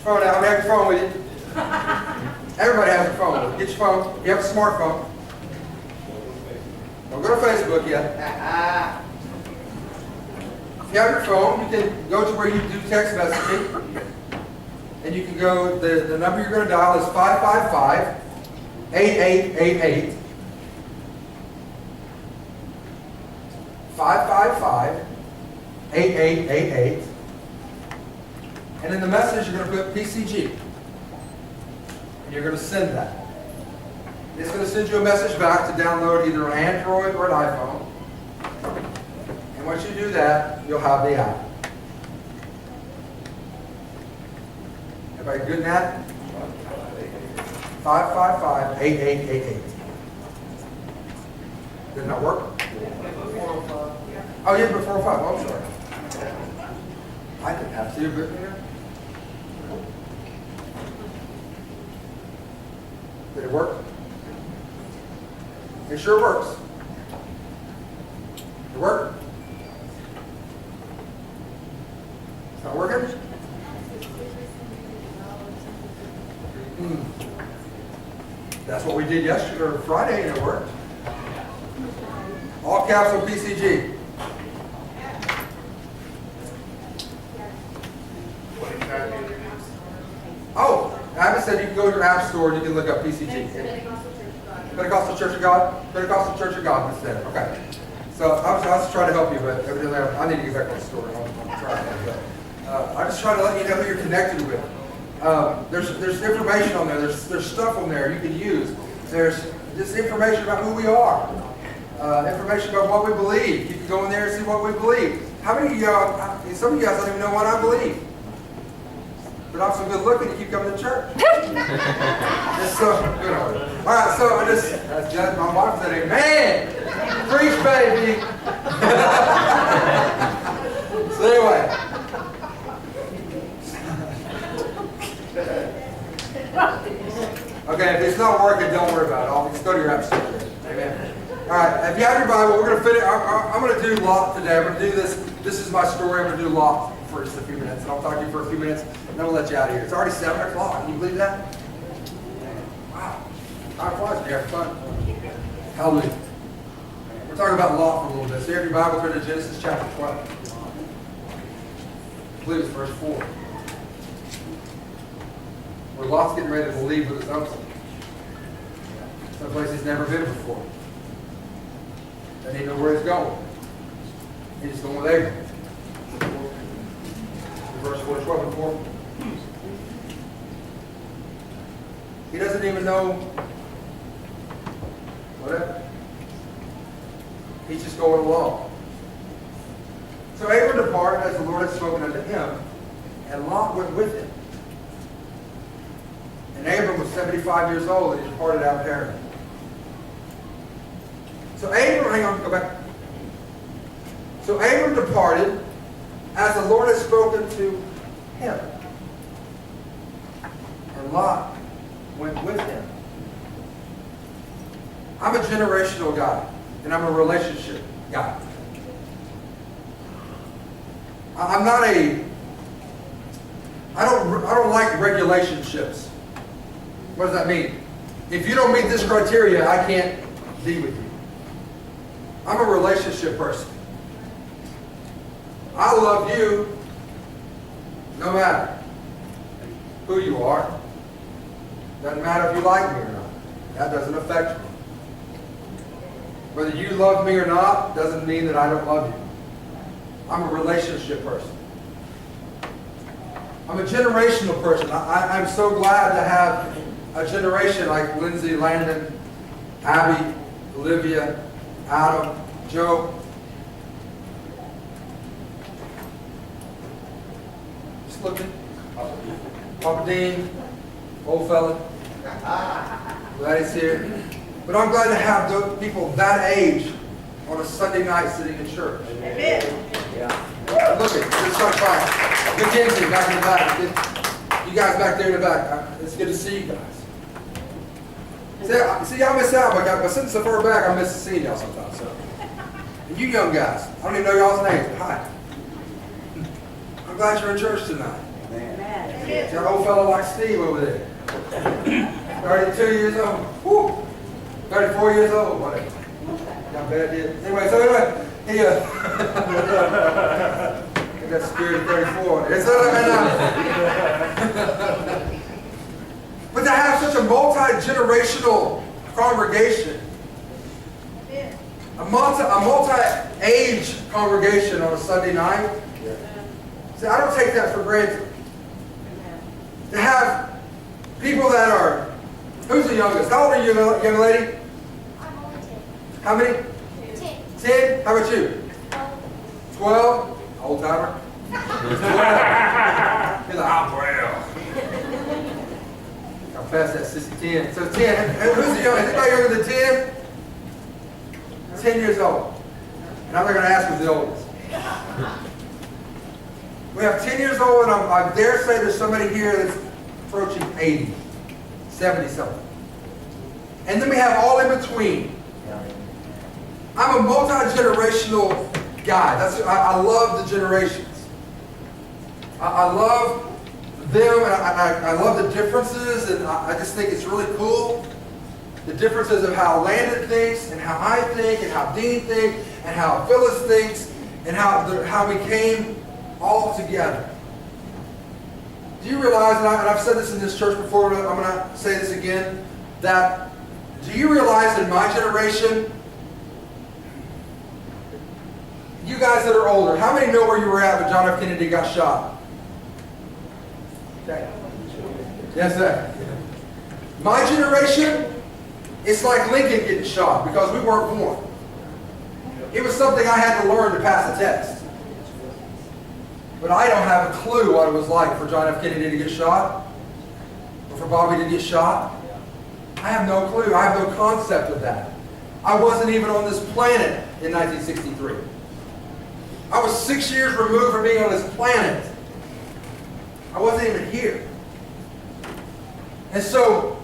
phone out. Have your phone with you. Everybody has a phone. Get your phone. You have a smartphone. Don't go to Facebook yet. If you have your phone, you can go to where you do text messaging. And you can go, the number you're going to dial is 555-8888. 555-8888. And in the message, you're going to put PCG. And you're going to send that. It's going to send you a message back to download either an Android or an iPhone. And once you do that, you'll have the app. Everybody good in that? 555-8888. Did not work? Oh, yeah, before 5. Oh, I'm sorry. I didn't have to, but yeah. Did it work? It sure works. It worked? It's not working? That's what we did yesterday or Friday, and it worked. All caps on PCG. Oh, Abby said you can go to your app store and you can look up PCG. Pentecostal Church of God? Pentecostal Church of God instead. Okay. So I was trying to help you, but evidently I need to get back to the story. I'm trying to. I'm just trying to let you know who you're connected with. There's information on there. There's stuff on there you can use. There's just information about who we are. Information about what we believe. You can go in there and see what we believe. How many of y'all, some of you guys don't even know what I believe. But I'm so good looking to keep coming to church. It's so good. All right, so my wife said, amen. Preach, baby. So anyway. Okay, if it's not working, don't worry about it. Just go to your app store. Amen. All right, if you have your Bible, we're going to finish. I'm going to do Lot today. I'm going to do this. This is my story. I'm going to do Lot for just a few minutes, and I'll talk to you for a few minutes, and then I'll let you out of here. It's already 7 o'clock. Can you believe that? Wow. Time flies when you're having fun. Hallelujah. We're talking about Lot for a little bit. So you have your Bible, turn to Genesis chapter 12. I believe it's verse 4. Where Lot's getting ready to leave with his uncle. Someplace he's never been before. Doesn't even know where he's going. He's just going with Abraham. Verse 4, 12 and 4. He doesn't even know whatever. He's just going along. So Abram departed as the Lord had spoken unto him, and Lot went with him. And Abram was 75 years old, and he departed out of Haran. So Abram, hang on, go back. So Abram departed as the Lord had spoken to him. And Lot went with him. I'm a generational guy, and I'm a relationship guy. I don't like relationships. What does that mean? If you don't meet this criteria, I can't be with you. I'm a relationship person. I love you no matter who you are. Doesn't matter if you like me or not. That doesn't affect me. Whether you love me or not doesn't mean that I don't love you. I'm a relationship person. I'm a generational person. I'm so glad to have a generation like Lindsay, Landon, Abby, Olivia, Adam, Joe. Just looking. Papa Dean, old fella. Glad he's here. But I'm glad to have those people that age on a Sunday night sitting in church. Amen. Yeah. Look at this so fine. Mackenzie back in the back. You guys back there in the back. It's good to see you guys. See, I miss out. By sitting so far back, I miss seeing y'all sometimes. So. And you young guys, I don't even know y'all's names, but hi. I'm glad you're in church tonight. Amen. That old fellow like Steve over there. 32 years old. Woo. 34 years old. Whatever. Not bad, did. Anyway, he got the spirit of 34. But to have such a multi-generational congregation, a multi-age congregation on a Sunday night, see, I don't take that for granted. To have people that are, who's the youngest? How old are you, young lady? I'm only 10. How many? 10. 10? How about you? 12? Old timer? 12. You're like, 12. I'll pass that 10. So 10. Who's the youngest? Anybody younger than 10? 10 years old. And I'm not going to ask who's the oldest. We have 10 years old, and I dare say there's somebody here that's approaching 80, 70 something. And then we have all in between. I'm a multi-generational guy. I love the generations. I love them, and I love the differences, and I just think it's really cool. The differences of how Landon thinks, and how I think, and how Dean thinks, and how Phyllis thinks, and how we came all together. Do you realize, and I've said this in this church before, but I'm going to say this again, that do you realize in my generation, you guys that are older, how many know where you were at when John F. Kennedy got shot? Okay. Yes, sir. My generation, it's like Lincoln getting shot because we weren't born. It was something I had to learn to pass a test. But I don't have a clue what it was like for John F. Kennedy to get shot, or for Bobby to get shot. I have no clue. I have no concept of that. I wasn't even on this planet in 1963. I was 6 years removed from being on this planet. I wasn't even here. And so,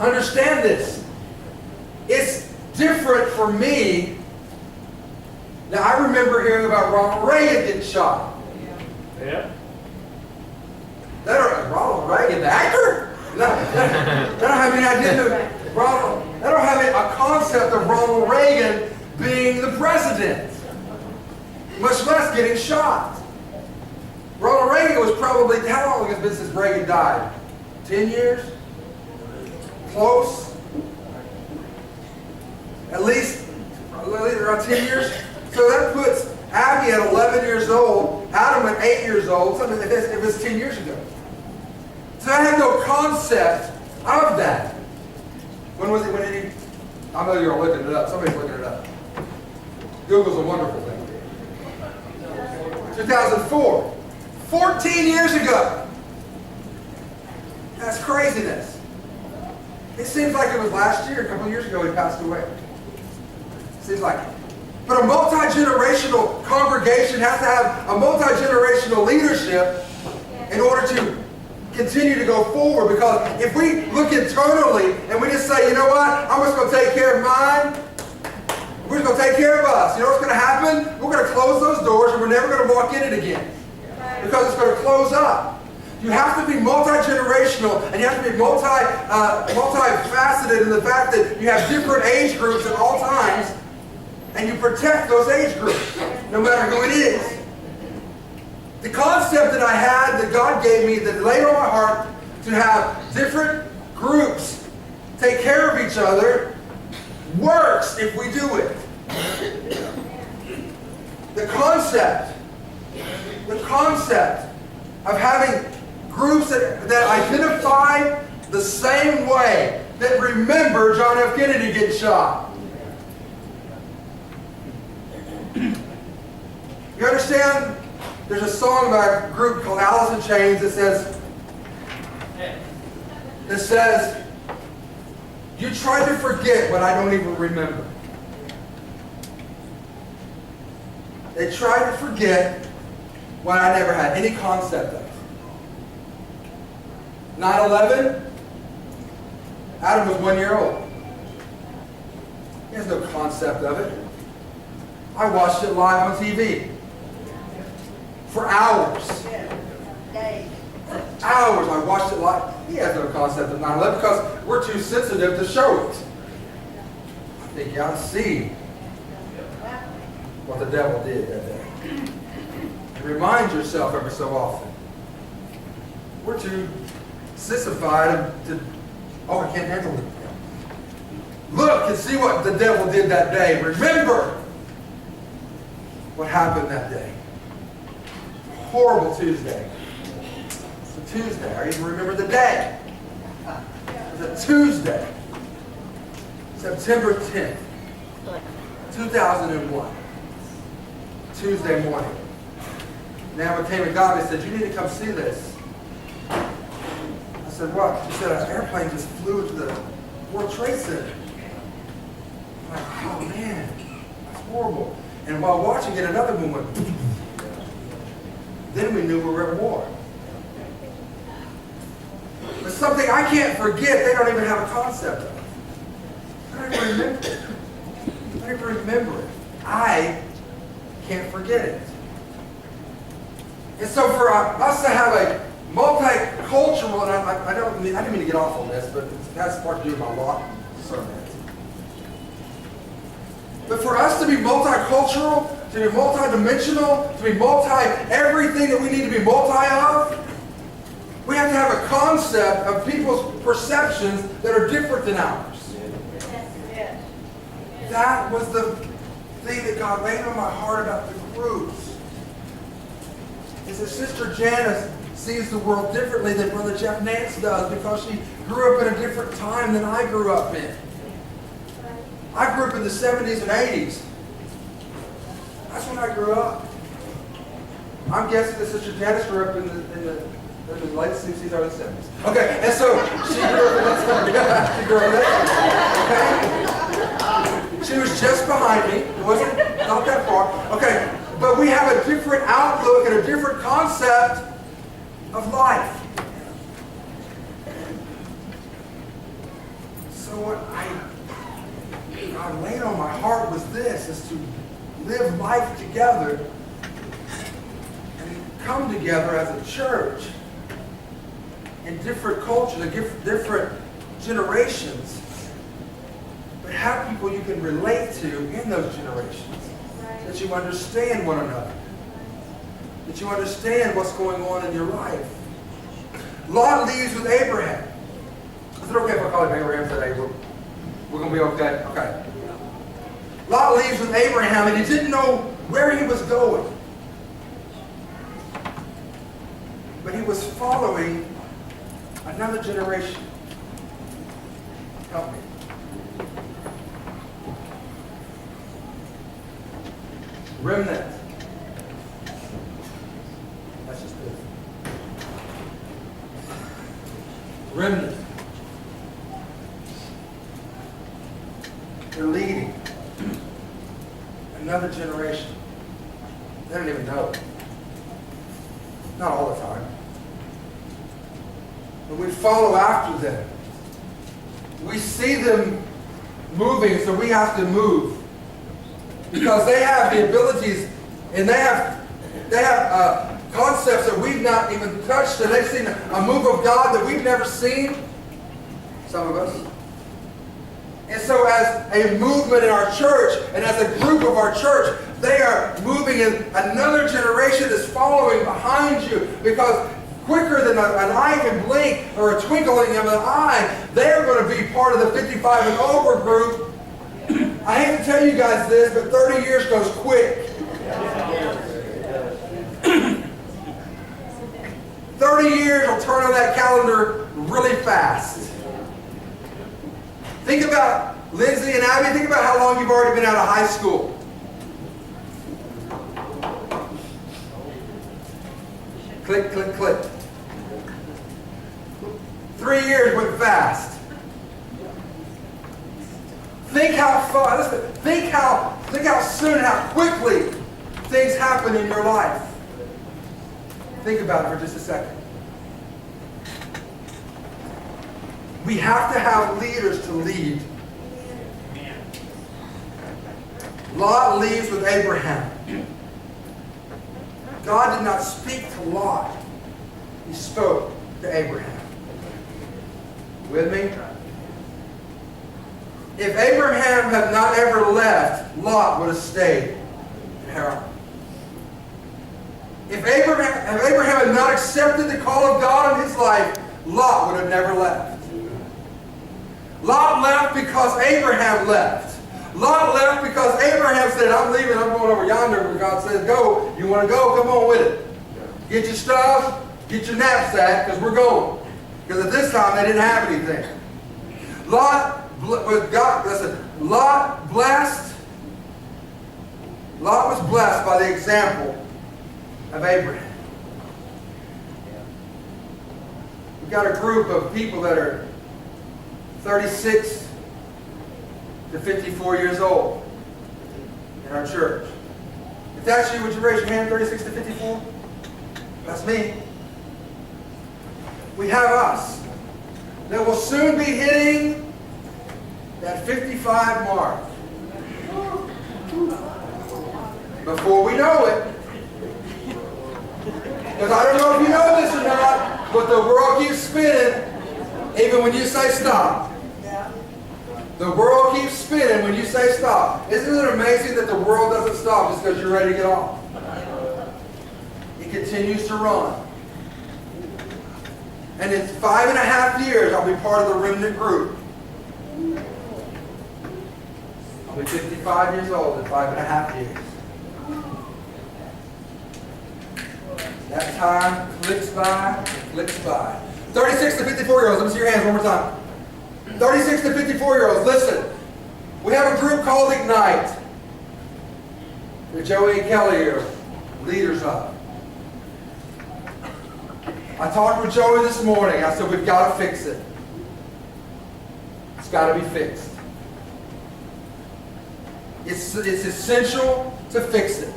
understand this. It's different for me. Now, I remember hearing about Ronald Reagan getting shot. Yeah. Ronald Reagan, the actor? No, I don't have any idea who Ronald. I don't have a concept of Ronald Reagan being the president, much less getting shot. Ronald Reagan was probably, how long has it been since Reagan died? 10 years? Close? At least around 10 years? So that puts Abby at 11 years old, Adam at 8 years old, something like this, if it's 10 years ago. So I have no concept of that. When was it? When did he? I know you're looking it up. Somebody's looking it up. Google's a wonderful thing. 2004. 14 years ago. That's craziness. It seems like it was last year, a couple of years ago, he passed away. Seems like it. But a multi-generational congregation has to have a multi-generational leadership in order to continue to go forward. Because if we look internally and we just say, you know what, I'm just going to take care of mine, we're just going to take care of us. You know what's going to happen? We're going to close those doors and we're never going to walk in it again. Because it's going to close up. You have to be multi-generational and you have to be multifaceted in the fact that you have different age groups at all times. And you protect those age groups, no matter who it is. The concept that I had, that God gave me, that laid on my heart to have different groups take care of each other, works if we do it. The concept of having groups that identify the same way, that remember John F. Kennedy getting shot. You understand? There's a song by a group called Alice in Chains that says, you try to forget what I don't even remember. They try to forget what I never had any concept of. 9/11, Adam was 1 year old. He has no concept of it. I watched it live on TV. For hours. hours. I watched it like, he has no concept of 9/11 because we're too sensitive to show it. I think y'all see what the devil did that day. And remind yourself every so often. We're too sissified to, oh, I can't handle it. Look and see what the devil did that day. Remember what happened that day. Horrible Tuesday. It's a Tuesday. I even remember the day. It was a Tuesday. September 10th, 2001. Tuesday morning. Now it came and got me and said, you need to come see this. I said, what? She said, an airplane just flew into the World Trade Center. I'm like, oh man, that's horrible. And while watching it, another one went. Then we knew we were at war. But something I can't forget, they don't even have a concept of. I don't even remember it. I don't even remember it. I can't forget it. And so for us to have a multicultural, and I didn't mean to get off on this, but it has part to do with my law sermon. But for us to be multicultural, to be multidimensional, to be everything that we need to be multi of, we have to have a concept of people's perceptions that are different than ours. That was the thing that God laid on my heart about the groups. Is that Sister Janice sees the world differently than Brother Jeff Nance does because she grew up in a different time than I grew up in. I grew up in the 70s and 80s. That's when I grew up. I'm guessing that Sister Janice grew up in the late 60s, early 70s. Okay, and so she grew up in that. She grew up in that. Okay? She was just behind me. It wasn't not that far. Okay, but we have a different outlook and a different concept of life. So what God laid on my heart was this, is to live life together and come together as a church in different cultures and different generations, but have people you can relate to in those generations, that you understand one another, that you understand what's going on in your life. Lot leaves with Abraham. Is it okay if I call him Abraham today? We're going to be okay? Okay. Lot leaves with Abraham, and he didn't know where he was going. But he was following another generation. Help me. Remnant. That's just this. Remnant. They're leading another generation. They don't even know. Not all the time. But we follow after them. We see them moving, so we have to move. Because they have the abilities, and they have concepts that we've not even touched, and they've seen a move of God that we've never seen. Some of us. And so as a movement in our church, and as a group of our church, they are moving, and another generation is following behind you, because quicker than an eye can blink or a twinkling of an eye, they're going to be part of the 55 and over group. I hate to tell you guys this, but 30 years goes quick. 30 years will turn on that calendar really fast. Think about Lindsay and Abby. Think about how long you've already been out of high school. Click, click, click. 3 years went fast. Think how far. Listen. Think how soon, how quickly things happen in your life. Think about it for just a second. We have to have leaders to lead. Lot leaves with Abraham. God did not speak to Lot He spoke to Abraham. With me? If Abraham had not ever left, Lot would have stayed in Haran. If Abraham had not accepted the call of God in his life, Lot would have never left. Lot left because Abraham left. Lot left because Abraham said, I'm leaving, I'm going over yonder where God says go. You want to go? Come on with it. Get your stuff, get your knapsack, because we're going. Because at this time they didn't have anything. Lot was blessed by the example of Abraham. We've got a group of people that are 36 to 54 years old in our church. If that's you, would you raise your hand, 36 to 54? That's me. We have us that will soon be hitting that 55 mark. Before we know it. Because I don't know if you know this or not, but the world keeps spinning even when you say stop. The world keeps spinning when you say stop. Isn't it amazing that the world doesn't stop just because you're ready to get off? It continues to run. And in 5.5 years, I'll be part of the remnant group. I'll be 55 years old in 5.5 years. That time clicks by, clicks by. 36 to 54-year-olds, let me see your hands one more time. 36 to 54-year-olds, listen. We have a group called Ignite. That Joey and Kelly are leaders of. I talked with Joey this morning. I said, we've got to fix it. It's got to be fixed. It's essential to fix it.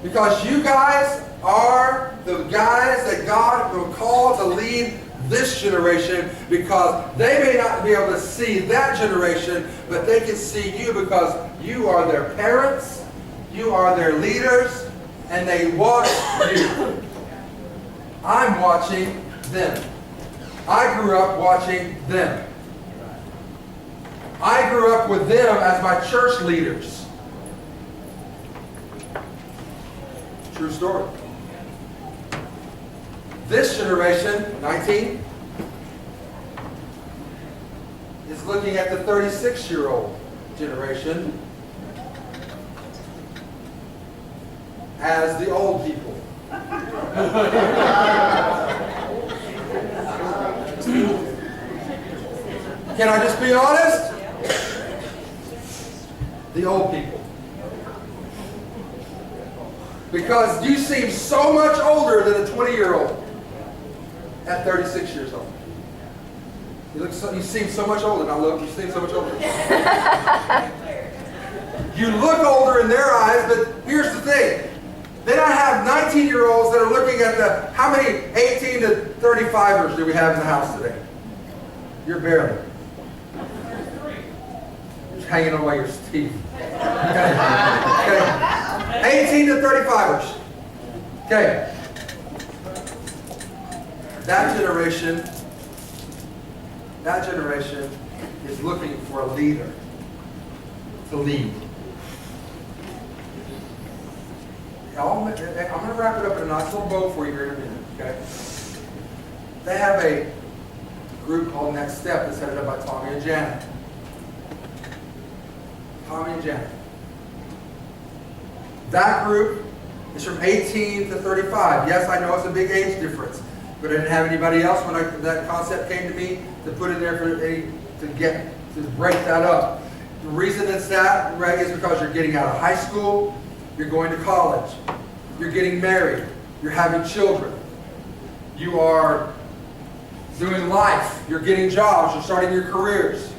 Because you guys are the guys that God will call to lead this generation, because they may not be able to see that generation, but they can see you because you are their parents, you are their leaders, and they watch you. I'm watching them. I grew up watching them. I grew up with them as my church leaders. True story. This generation, 19, is looking at the 36-year-old generation as the old people. Can I just be honest? The old people. Because you seem so much older than a 20-year-old at 36 years old. You seem so much older. Now look, you seem so much older. You look older in their eyes, but here's the thing. Then I have 19-year-olds that are looking at how many 18 to 35ers do we have in the house today? You're barely. Just hanging on by your teeth. Okay. 18 to 35ers. Okay. That generation is looking for a leader to lead. I'm going to wrap it up in a nice little bow for you here in a minute, okay? They have a group called Next Step that's headed up by Tommy and Janet. Tommy and Janet. That group is from 18 to 35. Yes, I know it's a big age difference, but I didn't have anybody else when that concept came to me to put in there to break that up. The reason it's that, right, is because you're getting out of high school, you're going to college, you're getting married, you're having children, you are doing life, you're getting jobs, you're starting your careers.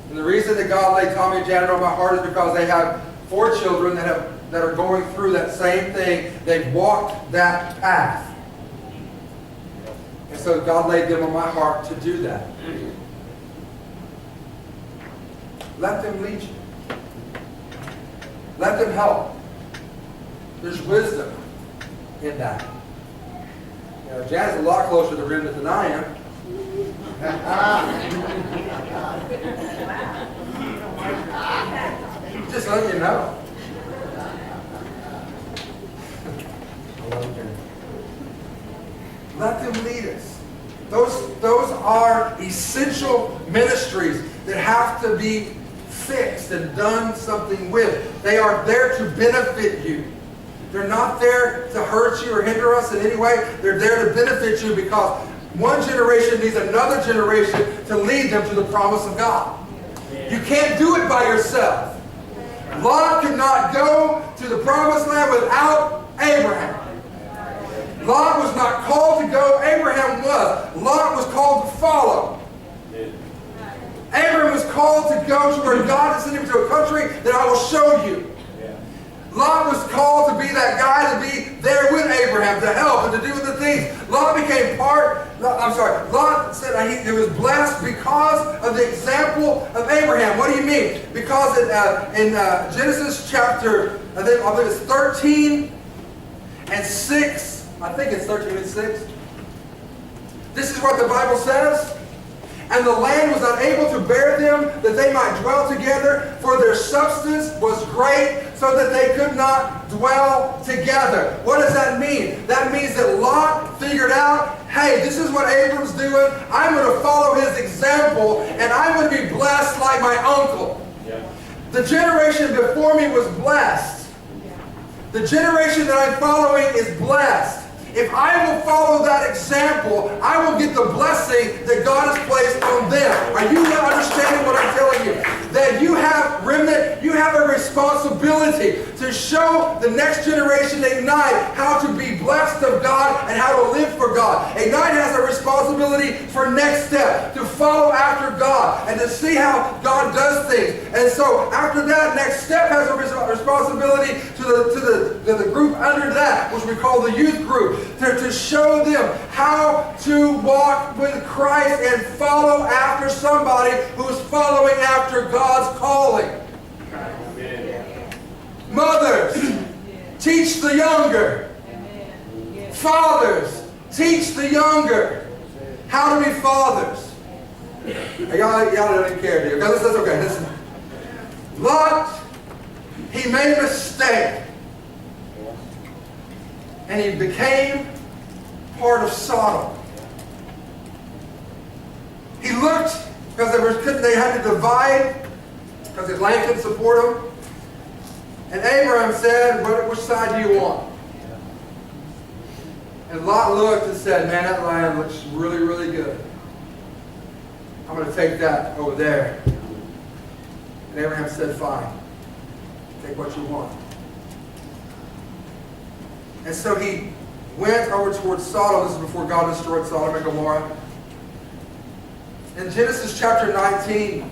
And the reason that God laid Tommy and Janet on my heart is because they have 4 children that are going through that same thing. They've walked that path. And so God laid them on my heart to do that. Let them lead you. Let them help. There's wisdom in that. You know, Jan's a lot closer to remnant than I am. Just letting you know. Let them lead us. Those are essential ministries that have to be fixed and done something with. They are there to benefit you. They're not there to hurt you or hinder us in any way. They're there to benefit you because one generation needs another generation to lead them to the promise of God. You can't do it by yourself. Lot could not go to the promised land without Abraham. Lot was not called to go, Abraham was. Lot was called to follow. Abraham was called to go to where God has sent him to a country that I will show you. Lot was called to be that guy, to be there with Abraham, to help and to do the things. Lot said he was blessed because of the example of Abraham. What do you mean? Because in Genesis chapter, I believe it's 13 and 6. I think it's 13 and 6. This is what the Bible says. And the land was unable to bear them, that they might dwell together, for their substance was great, so that they could not dwell together. What does that mean? That means that Lot figured out, hey, this is what Abram's doing. I'm going to follow his example, and I'm going to be blessed like my uncle. Yeah. The generation before me was blessed. The generation that I'm following is blessed. If I will follow that example, I will get the blessing that God has placed on them. Are you understanding what I'm telling you? That you have, remnant, you have a responsibility to show the next generation, Ignite, how to be blessed of God and how to live for God. Ignite has a responsibility for next step, to follow after God and to see how God does things. And so after that, next step has a responsibility to the group under that, which we call the youth group. To show them how to walk with Christ and follow after somebody who's following after God's calling. Amen. Mothers, teach the younger. Fathers, teach the younger how to be fathers. Y'all don't even care, do you? That's okay. Listen. Lot, he made a mistake. And he became part of Sodom. He looked, because they had to divide, because his land couldn't support him. And Abraham said, which side do you want? And Lot looked and said, man, that land looks really, really good. I'm going to take that over there. And Abraham said, fine. Take what you want. And so he went over towards Sodom. This is before God destroyed Sodom and Gomorrah. In Genesis chapter 19,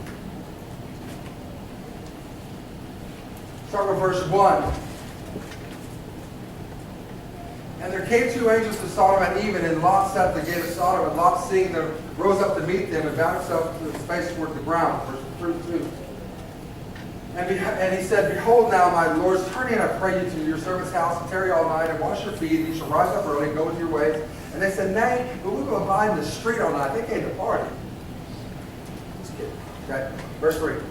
start with verse 1. And there came two angels to Sodom at even, and Lot sat at the gate of Sodom, and Lot, seeing them, rose up to meet them, and bowed himself with his face toward the ground. Verse 2. And he said, behold now, my lords, turn in, I pray you, to your servant's house, and tarry all night, and wash your feet, and you shall rise up early, and go with your ways. And they said, nay, but we will abide in the street all night. They came to party. Just kidding. Okay? Verse 3.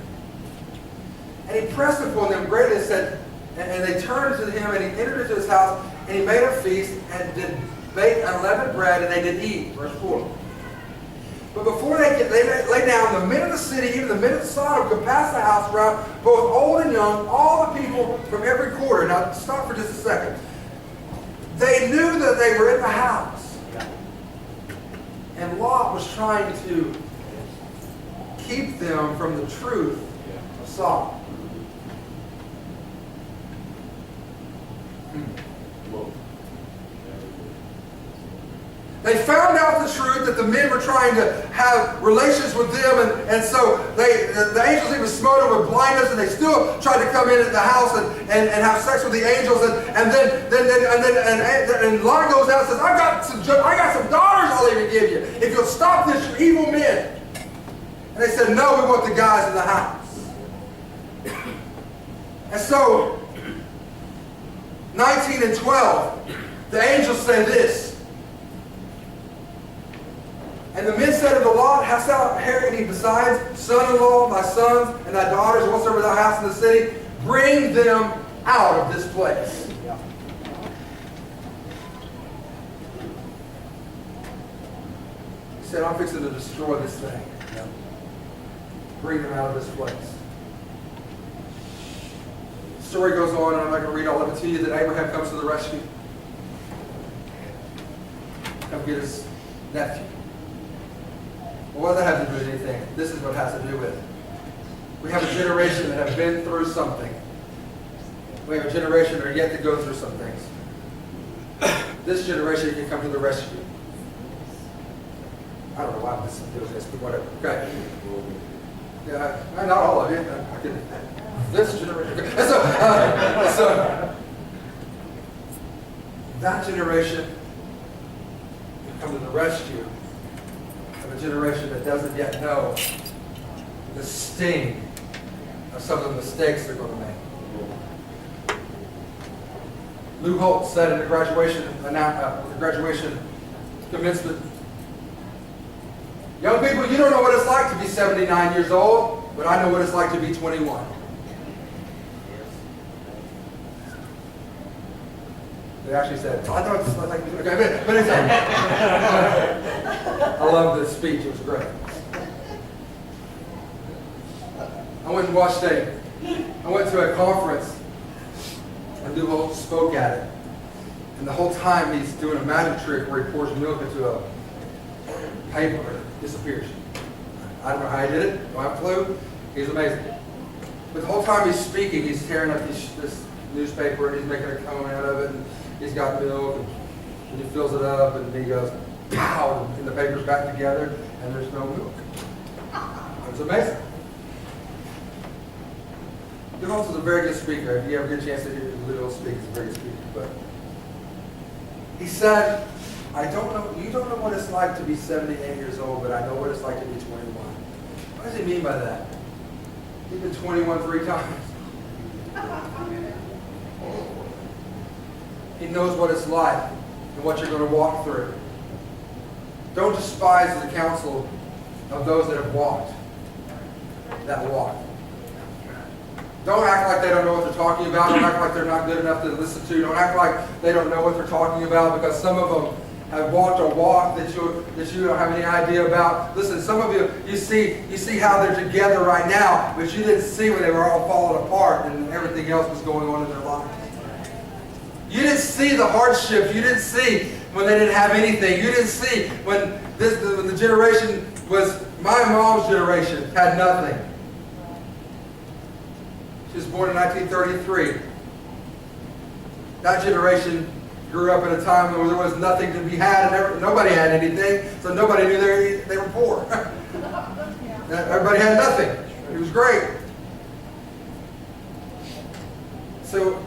And he pressed upon them greatly, and said, and they turned to him, and he entered into his house, and he made a feast, and did bake unleavened bread, and they did eat. Verse 4. But before they lay down, the men of the city, even the men of Sodom, could pass the house around, both old and young, all the people from every quarter. Now, stop for just a second. They knew that they were in the house. And Lot was trying to keep them from the truth of Sodom. They found out the truth that the men were trying to have relations with them, and so the angels even smote them with blindness, and they still tried to come in at the house and have sex with the angels, and then Lot goes out and says, I got some daughters I'll even give you if you'll stop this, you evil men. And they said, no, we want the guys in the house. And so 19 and 12. The angels say this. And the men said unto Lot, Hast thou any besides son-in-law, thy sons, and thy daughters, and whatsoever thou hast in the city? Bring them out of this place. He said, I'm fixing to destroy this thing. Bring them out of this place. The story goes on, and I'm not going to read all of it to you, that Abraham comes to the rescue. Come get his nephew. Well, what does that have to do with anything? This is what it has to do with it. We have a generation that have been through something. We have a generation that are yet to go through some things. This generation can come to the rescue. I don't know why this is doing this, but whatever. Okay. Yeah, not all of you. I can. This generation. So that generation can come to the rescue of a generation that doesn't yet know the sting of some of the mistakes they're going to make. Lou Holt said in the graduation commencement, young people, you don't know what it's like to be 79 years old, but I know what it's like to be 21. They actually said, I thought this was like, okay, but anyway. I love this speech, it was great. I went to a conference, and Lou Holt spoke at it. And the whole time he's doing a magic trick where he pours milk into a paper and it disappears. I don't know how he did it, don't have a clue. He's amazing. But the whole time he's speaking, he's tearing up this newspaper and he's making a cone out of it. And he's got milk and he fills it up and he goes, pow, and the paper's back together and there's no milk. It's amazing. Lou Holt is a very good speaker. If you ever get a chance to hear Lou Holt speak, he's a very good speaker. But he said, you don't know what it's like to be 78 years old, but I know what it's like to be 21. What does he mean by that? He's been 21 3 times. He knows what it's like and what you're going to walk through. Don't despise the counsel of those that have walked that walk. Don't act like they don't know what they're talking about. Don't act like they're not good enough to listen to. Don't act like they don't know what they're talking about, because some of them have walked a walk that you don't have any idea about. Listen, some of you see how they're together right now, but you didn't see when they were all falling apart and everything else was going on in their lives. You didn't see the hardship. You didn't see when they didn't have anything. You didn't see when the generation was, my mom's generation had nothing. She was born in 1933. That generation grew up at a time where there was nothing to be had, and nobody had anything, so nobody knew they were poor. Everybody had nothing. It was great. So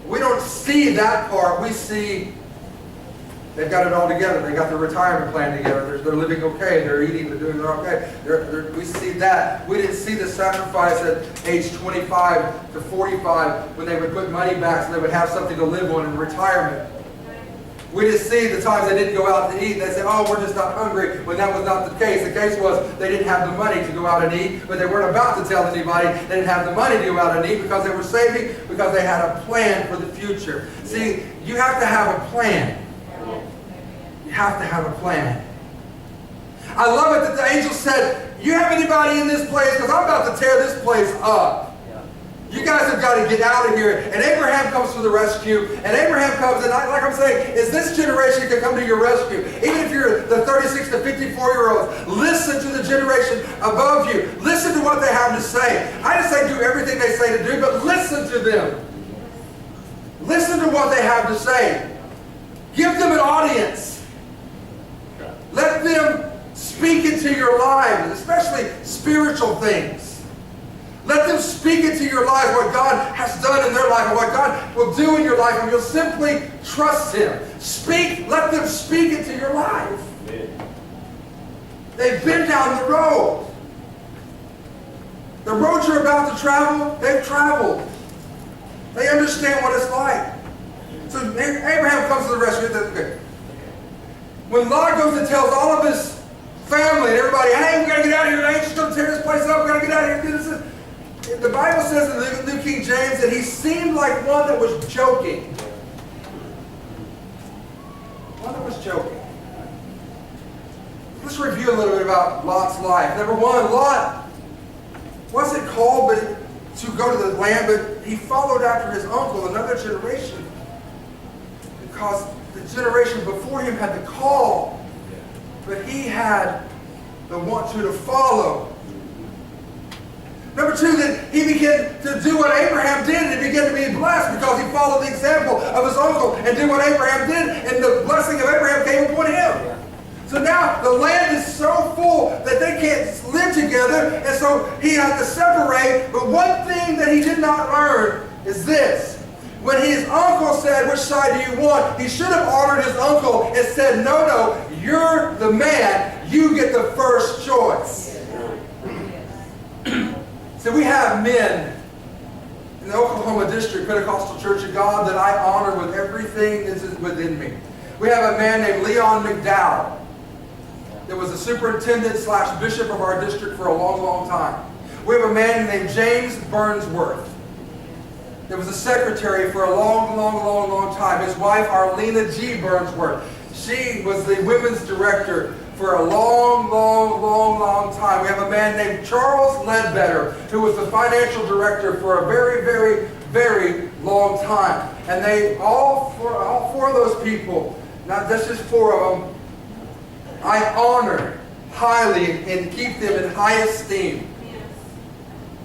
we don't see that part. We see they've got it all together. They got their retirement plan together. They're living okay. They're eating. They're doing okay. We see that. We didn't see the sacrifice at age 25 to 45 when they would put money back so they would have something to live on in retirement. We didn't see the times they didn't go out to eat. They said, oh, we're just not hungry, when that was not the case. The case was they didn't have the money to go out and eat, but they weren't about to tell anybody they didn't have the money to go out and eat because they were saving, because they had a plan for the future. See, you have to have a plan. You have to have a plan. I love it that the angel said, you have anybody in this place? Because I'm about to tear this place up. You guys have got to get out of here. And Abraham comes to the rescue. And Abraham comes, and like I'm saying, is this generation can come to your rescue. Even if you're the 36 to 54-year-olds, listen to the generation above you. Listen to what they have to say. I didn't say do everything they say to do, but listen to them. Listen to what they have to say. Give them an audience. Let them speak into your lives, especially spiritual things. Let them speak into your life what God has done in their life and what God will do in your life, and you'll simply trust Him. Speak. Let them speak into your life. They've been down the road. The road you're about to travel, they've traveled. They understand what it's like. So Abraham comes to the rescue. Okay. When Lot goes and tells all of his family and everybody, hey, we got to get out of here. The angel's going to tear this place up. We got to get out of here and do this. The Bible says in the New King James that he seemed like one that was joking. One that was joking. Let's review a little bit about Lot's life. Number one, Lot wasn't called to go to the land, but he followed after his uncle, another generation. Because the generation before him had the call, but he had the want to follow. Number two, that he began to do what Abraham did, and he began to be blessed because he followed the example of his uncle and did what Abraham did, and the blessing of Abraham came upon him. So now the land is so full that they can't live together, and so he had to separate. But one thing that he did not learn is this. When his uncle said, which side do you want? He should have honored his uncle and said, no, you're the man. You get the first choice. So we have men in the Oklahoma District Pentecostal Church of God that I honor with everything that is within me. We have a man named Leon McDowell that was the superintendent / bishop of our district for a long, long time. We have a man named James Burnsworth that was a secretary for a long, long, long, long time. His wife, Arlena G. Burnsworth, she was the women's director for a long, long, long, long time. We have a man named Charles Ledbetter, who was the financial director for a very, very, very long time. And they, all four of those people, not just 4 of them, I honor highly and keep them in high esteem.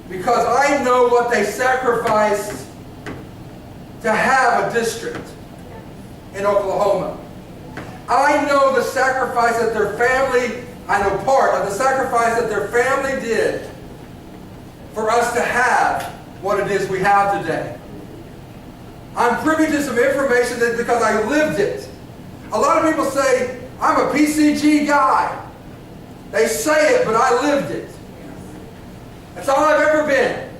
Because I know what they sacrificed to have a district in Oklahoma. I know the sacrifice that their family, I know part of the sacrifice that their family did for us to have what it is we have today. I'm privy to some information that because I lived it. A lot of people say, I'm a PCG guy. They say it, but I lived it. That's all I've ever been.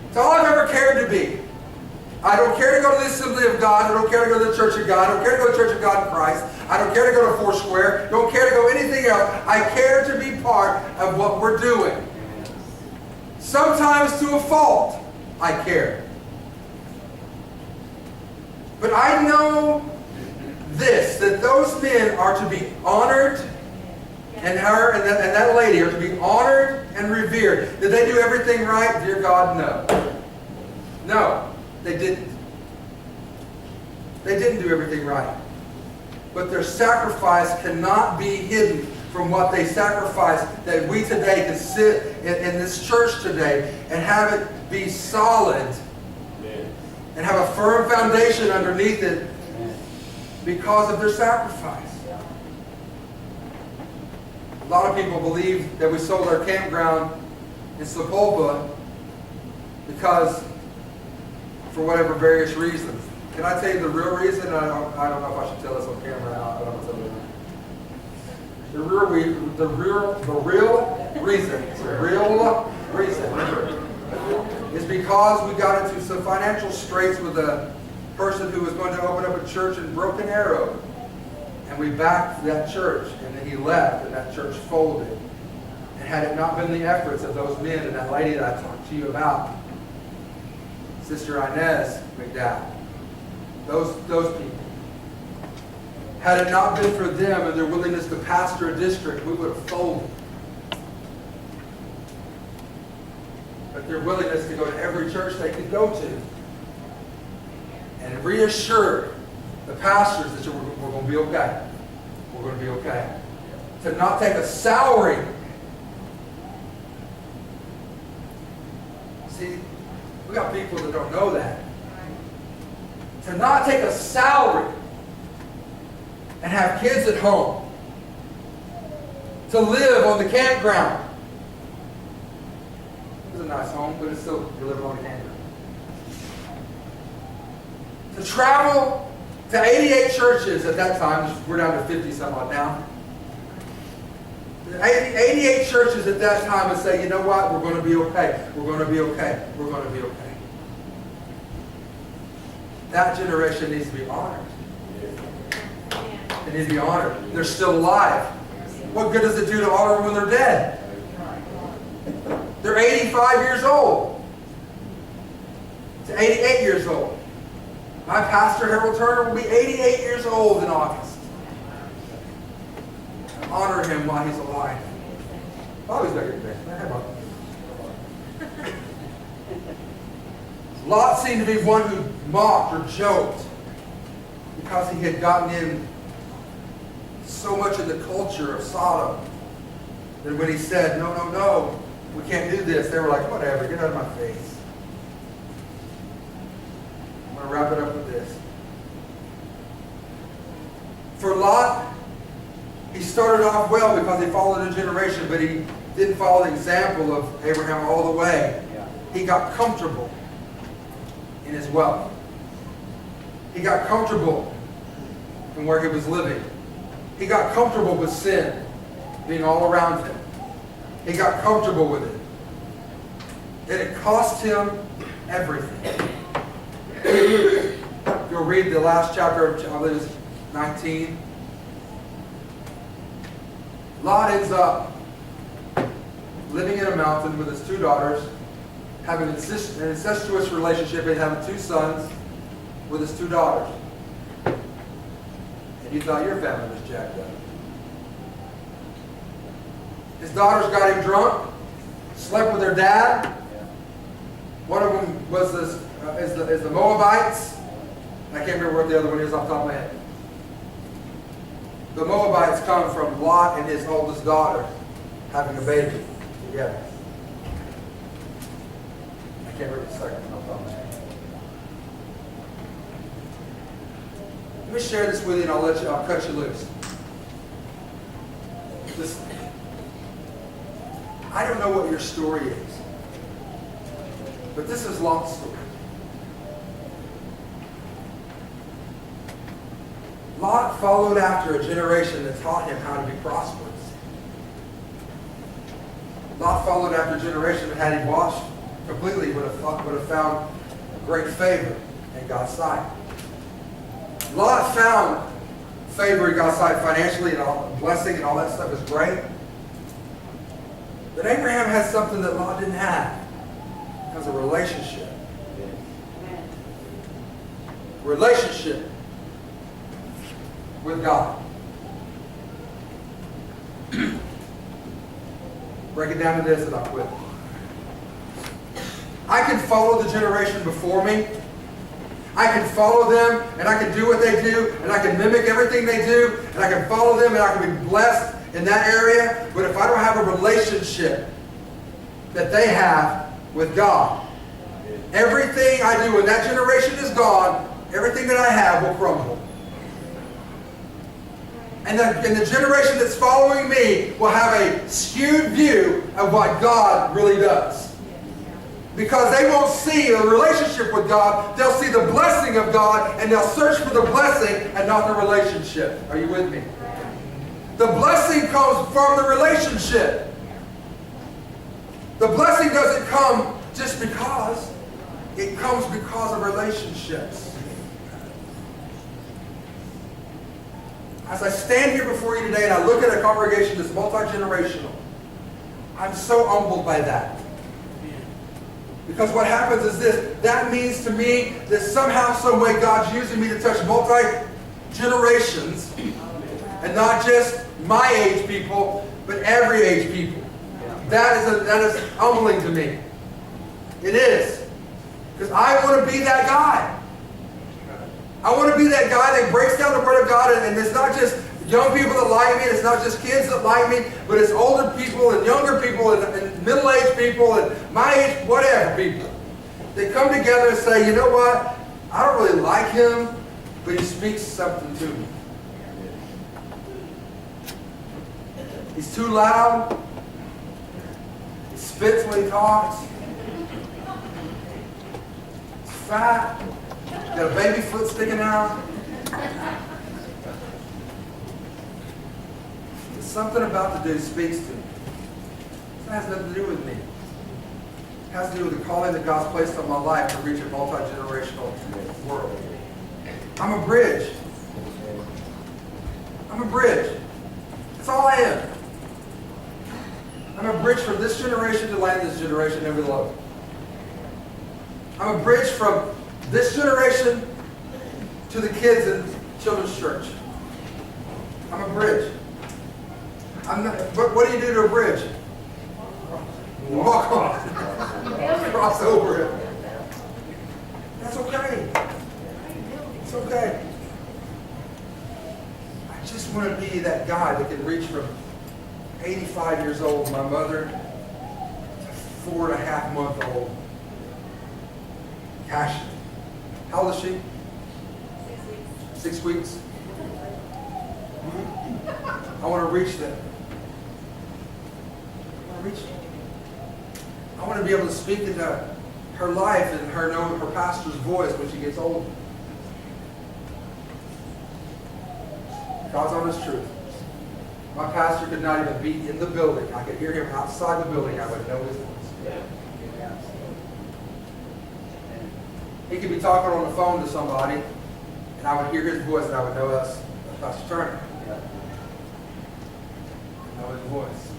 That's all I've ever cared to be. I don't care to go to the Assembly of God. I don't care to go to the Church of God. I don't care to go to the Church of God in Christ. I don't care to go to Foursquare. Don't care to go anything else. I care to be part of what we're doing. Sometimes to a fault, I care. But I know this, that those men are to be honored, and her and that lady are to be honored and revered. Did they do everything right? Dear God, no. No. They didn't. They didn't do everything right. But their sacrifice cannot be hidden from what they sacrificed, that we today can sit in this church today and have it be solid and have a firm foundation underneath it because of their sacrifice. A lot of people believe that we sold our campground in Sepulpa because for whatever various reasons. Can I tell you the real reason? I don't know if I should tell this on camera or not, but I'm going to tell you. The real reason is because we got into some financial straits with a person who was going to open up a church in Broken Arrow. And we backed that church, and then he left, and that church folded. And had it not been the efforts of those men and that lady that I talked to you about, Sister Inez McDowell, those people. Had it not been for them and their willingness to pastor a district, we would have folded. But their willingness to go to every church they could go to and reassure the pastors that we're going to be okay. We're going to be okay. To not take a salary. See, we got people that don't know that. To not take a salary and have kids at home. To live on the campground. It was a nice home, but it's still, you're living on the campground. To travel to 88 churches at that time. We're down to 50 something like now. 88 churches at that time and say, you know what, we're going to be okay. We're going to be okay. We're going to be okay. that generation needs to be honored. They need to be honored. They're still alive. What good does it do to honor them when they're dead? They're 85 years old to 88 years old. My pastor, Harold Turner, will be 88 years old in August. Honor him while he's alive. Oh, he's back here. Lot seemed to be one who mocked or joked because he had gotten in so much of the culture of Sodom that when he said, no, no, no, we can't do this, they were like, whatever, get out of my face. I'm going to wrap it up with this. For Lot, he started off well because he followed a generation, but he didn't follow the example of Abraham all the way. He got comfortable in his wealth. He got comfortable in where he was living. He got comfortable with sin being all around him. He got comfortable with it. And it cost him everything. You'll read the last chapter of Genesis 19. Lot ends up living in a mountain with his two daughters, having an incestuous relationship and having two sons with his two daughters. And you thought your family was jacked up. His daughters got him drunk, slept with their dad. One of them was is the Moabites. I can't remember what the other one is off the top of my head. The Moabites come from Lot and his oldest daughter having a baby together. I can't remember the second one off the top of my head. Let me share this with you and I'll cut you loose. Listen. I don't know what your story is, but this is Lot's story. Lot followed after a generation that taught him how to be prosperous. Lot followed after a generation that had him washed completely, would have found great favor in God's sight. Lot found favor in God's sight financially and all blessing and all that stuff is great. But Abraham had something that Lot didn't have. It was a relationship. Relationship with God. Break it down to this and I'll quit. I can follow the generation before me. I can follow them and I can do what they do and I can mimic everything they do and I can follow them and I can be blessed in that area. But if I don't have a relationship that they have with God, everything I do when that generation is gone, everything that I have will crumble. And the generation that's following me will have a skewed view of what God really does. Because they won't see a relationship with God, they'll see the blessing of God and they'll search for the blessing and not the relationship. Are you with me? The blessing comes from the relationship. The blessing doesn't come just because. It comes because of relationships. As I stand here before you today and I look at a congregation that's multi-generational, I'm so humbled by that. Because what happens is this, that means to me that somehow, some way God's using me to touch multi-generations and not just my age people, but every age people. That is humbling to me. It is. Because I want to be that guy. I want to be that guy that breaks down the Word of God, and it's not just young people that like me, it's not just kids that like me, but it's older people and younger people and middle-aged people and my age, whatever people. They come together and say, you know what? I don't really like him, but he speaks something to me. He's too loud. He spits when he talks. He's fat. He's got a baby foot sticking out. There's something about the dude speaks to me. It has nothing to do with me. It has to do with the calling that God's placed on my life to reach a multi-generational world. I'm a bridge. I'm a bridge. That's all I am. I'm a bridge from this generation to land this generation and we love it. I'm a bridge from this generation to the kids in children's church. I'm a bridge. But what do you do to a bridge? Walk on it. Cross over it. That's okay. It's okay. I just want to be that guy that can reach from 85 years old, my mother, to 4.5-month-old Ashley. How old is she? 6 weeks. I want to reach them. I want to reach them. I want to be able to speak into her life and her know her pastor's voice when she gets older. God's honest truth. My pastor could not even be in the building. I could hear him outside the building. I would know his voice. He could be talking on the phone to somebody, and I would hear his voice, and I would know that's Pastor Turner. I know his voice.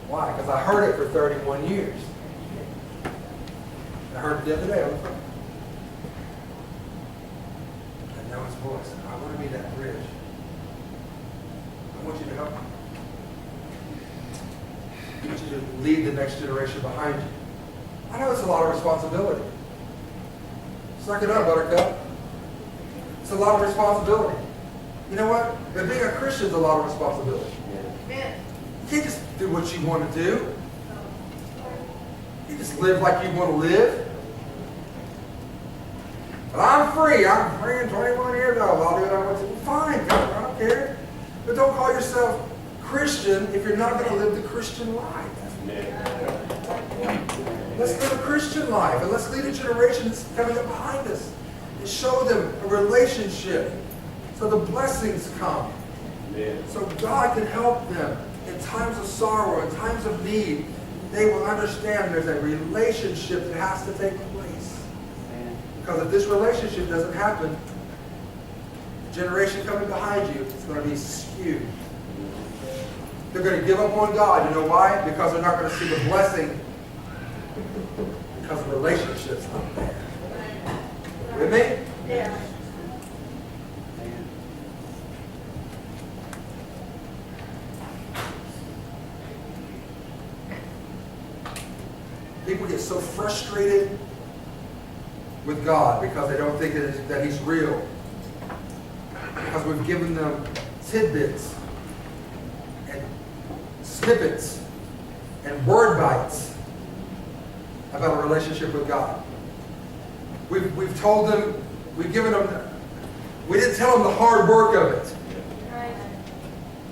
Why? Because I heard it for 31 years. I heard it the other day on the phone. I know his voice. I want to be that bridge. I want you to help me. I want you to lead the next generation behind you. I know it's a lot of responsibility. Suck it up, Buttercup. It's a lot of responsibility. You know what? But being a Christian is a lot of responsibility. Amen. You can't just do what you want to do. You just live like you want to live. But I'm free. I'm free in 21 years old. I'll do what I want to. Fine, God, I don't care. But don't call yourself Christian if you're not going to live the Christian life. Let's live a Christian life, and let's lead a generation that's coming up behind us and show them a relationship so the blessings come. So God can help them in times of sorrow, in times of need. They will understand there's a relationship that has to take place. Because if this relationship doesn't happen, the generation coming behind you is going to be skewed. They're going to give up on God. You know why? Because they're not going to see the blessing because the relationship's not there. With me? Yeah. People get so frustrated with God because they don't think that He's real. Because we've given them tidbits and snippets and word bites about a relationship with God. We've told them, we've given them, we didn't tell them the hard work of it.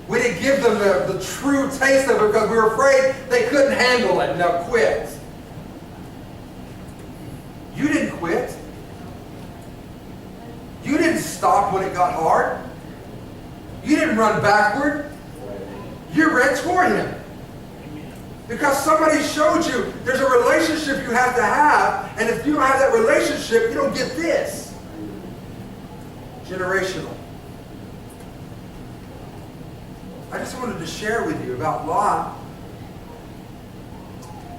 We didn't give them the true taste of it because we were afraid they couldn't handle it and they'll quit. You didn't quit. You didn't stop when it got hard. You didn't run backward. You ran toward Him. Because somebody showed you there's a relationship you have to have, and if you don't have that relationship, you don't get this. Generational. I just wanted to share with you about Lot.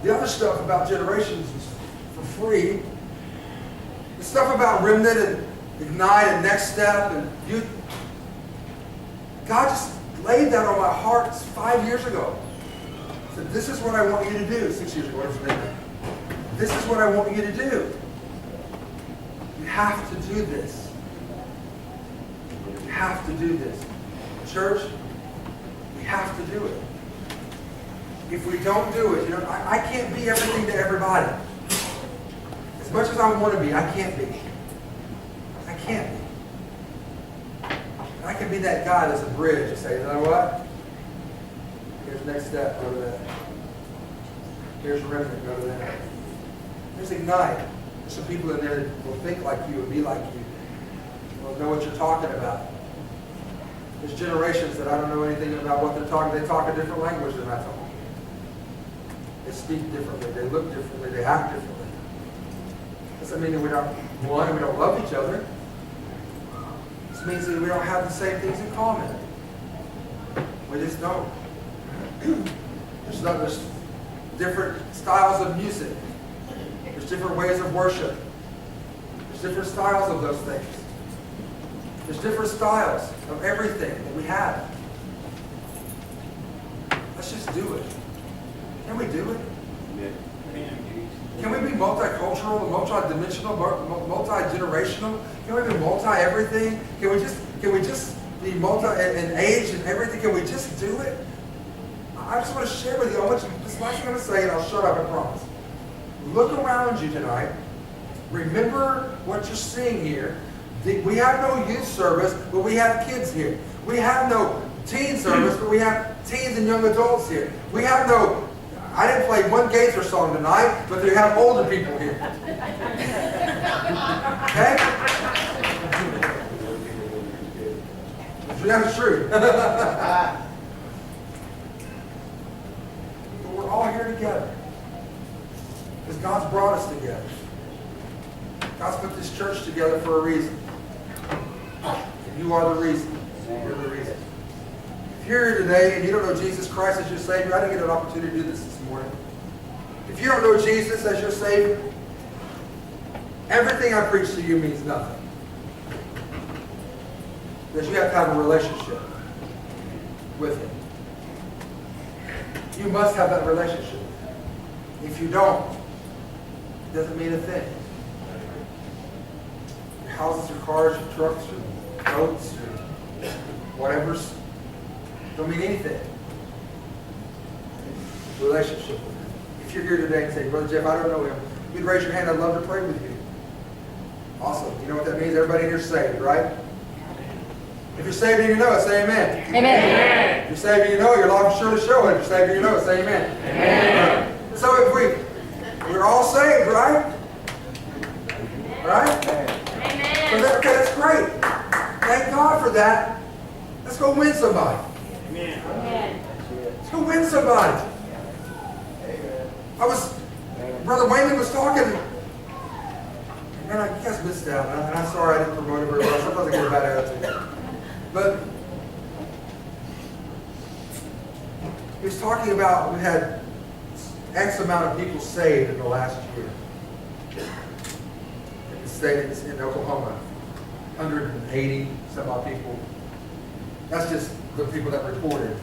The other stuff about generations is for free. The stuff about Remnant and Ignite and Next Step and youth. God just laid that on my heart 5 years ago. He said, this is what I want you to do. 6 years ago, whatever it's been. This is what I want you to do. You have to do this. You have to do this. Church, we have to do it. If we don't do it, I can't be everything to everybody. As much as I want to be, I can't be. I can't be. I can be that guy that's a bridge and say, you know what? Here's Next Step, go to that. Here's Remnant, go to that. Here's Ignite. There's some people in there that will think like you and be like you. Will know what you're talking about. There's generations that I don't know anything about what they're talking. They talk a different language than I talk. They speak differently. They look differently. They act differently. Doesn't mean that we're not one and we don't love each other. This means that we don't have the same things in common. We just don't. There's different styles of music. There's different ways of worship. There's different styles of those things. There's different styles of everything that we have. Let's just do it. Can we do it? Can we be multicultural, multidimensional, multi-generational? Can we be multi-everything? Can we just be multi in age and everything? Can we just do it? I just want to share with you. This last thing I'm going to say, and I'll shut up, I promise. Look around you tonight. Remember what you're seeing here. We have no youth service, but we have kids here. We have no teen service, but we have teens and young adults here. We have no, I didn't play one Gaither song tonight, but we have older people here. Okay? That's true. But we're all here together. Because God's brought us together. God's put this church together for a reason. And you are the reason. You're the reason. If you're here today and you don't know Jesus Christ as your Savior, I didn't get an opportunity to do this morning. If you don't know Jesus as your Savior, everything I preach to you means nothing. Because you have to have a relationship with Him. You must have that relationship. If you don't, it doesn't mean a thing. Your houses, your cars, your trucks, your boats, your whatever's, don't mean anything. Relationship with Him. If you're here today and say, Brother Jeff, I don't know Him, you'd raise your hand. I'd love to pray with you. Awesome. You know what that means? Everybody in here is saved, right? If you're saved and you know it, say amen. Amen. If you're saved and you know it, your life will surely show it. If you're saved and you know it, say amen. Amen. So if we're all saved, right? Right? Amen. So okay, that's great. Thank God for that. Let's go win somebody. Amen. Let's go win somebody. Brother Wayman was talking. Man, you guys missed out. And I'm sorry I didn't promote it very well. Sometimes I get a bad attitude. But he was talking about we had X amount of people saved in the last year. In the state in Oklahoma. 180 some odd people. That's just the people that reported.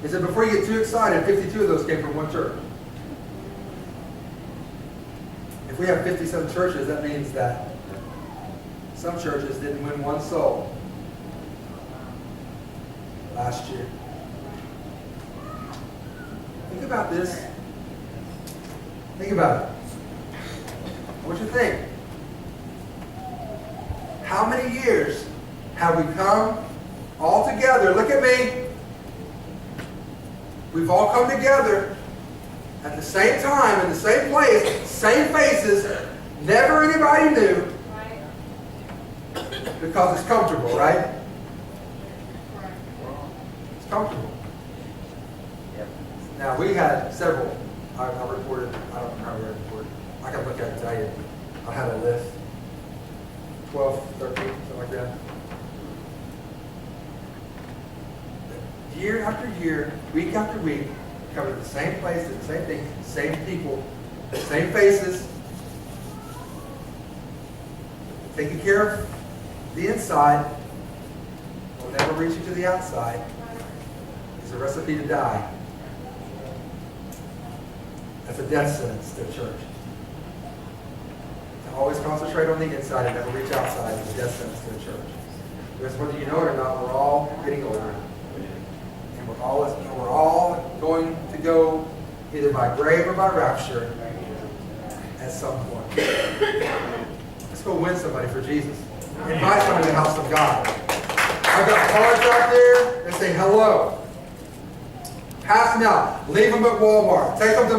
He said before you get too excited, 52 of those came from one church. If we have 57 churches, that means that some churches didn't win one soul last year. Think about this. Think about it. What you think? How many years have we come all together? Look at me. We've all come together at the same time, in the same place, same faces, never anybody knew. Because it's comfortable, right? It's comfortable. Now, we had several. I reported, I don't know how we reported. I can look at it and tell you. I had a list. 12, 13, something like that. Year after year, week after week, covered the same place, the same thing, same people, same faces, taking care of the inside will never reach you to the outside. It's a recipe to die. That's a death sentence to the church. To always concentrate on the inside and never reach outside is a death sentence to the church. Because whether you know it or not, we're all getting older. And we're all going to go either by grave or by rapture at some point. Let's go win somebody for Jesus. Invite somebody to the house of God. I've got cards out there that say hello. Pass them out. Leave them at Walmart. Take them to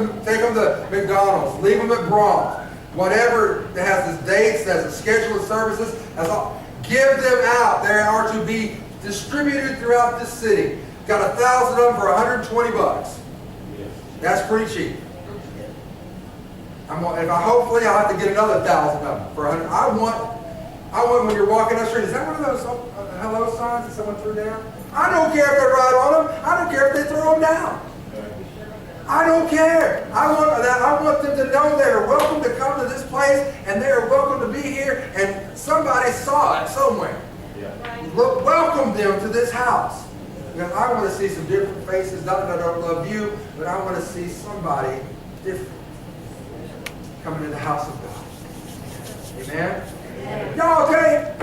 McDonald's. Leave them at Braum's. Whatever that has the dates, that has the schedule of services, that's all. Give them out. They are to be distributed throughout this city. Got 1,000 of them for $120. That's pretty cheap. Hopefully I'll have to get another 1,000 of them for 100. I want when you're walking down the street, is that one of those hello signs that someone threw down? I don't care if they ride on them. I don't care if they throw them down. I don't care. I want them to know they are welcome to come to this place and they are welcome to be here, and somebody saw it somewhere. Welcome them to this house. Because I want to see some different faces. Not that I don't love you, but I want to see somebody different coming to the house of God. Amen? Y'all okay?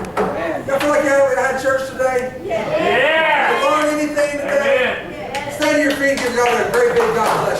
Y'all feel like you had church today? Yeah. Did you learn anything today? Stand to your feet and give God a great big God bless.